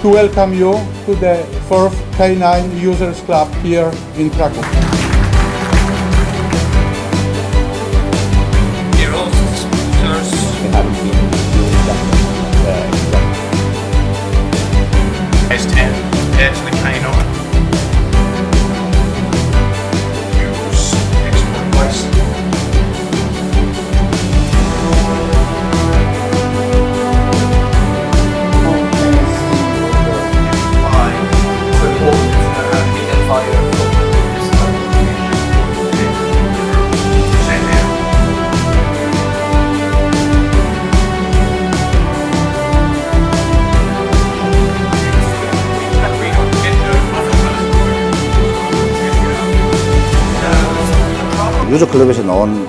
to welcome you to the 4th K9 Users Club here in Krakow. Dear hosts, sirs, Heads to the K9. Use export license. 유저 클럽에서 나온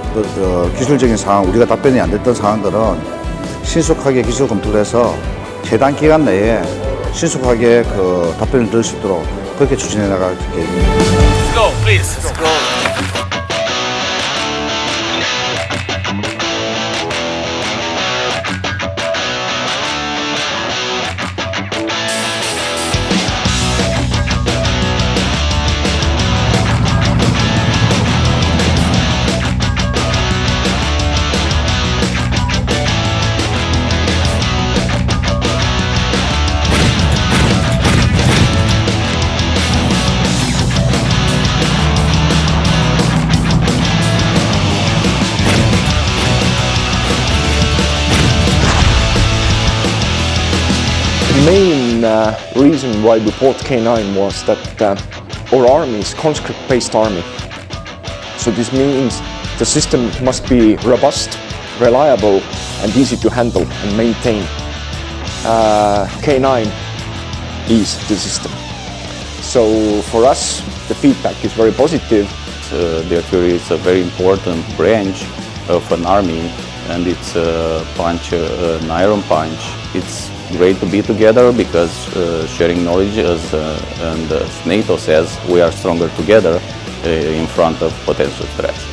기술적인 상황, 우리가 답변이 안 됐던 상황들은 신속하게 기술 검토를 해서 해당 기간 내에 신속하게 답변을 드릴 수 있도록 그렇게 추진해 나갈 계획입니다. Let's go, please. Let's go. The main reason why we bought K9 was that our army is conscript-based army. So this means the system must be robust, reliable and easy to handle and maintain. K9 is the system. So for us, the feedback is very positive. Therefore, it's a very important branch of an army, and it's a punch, an iron punch. It's great to be together because sharing knowledge, and as NATO says, we are stronger together in front of potential threats.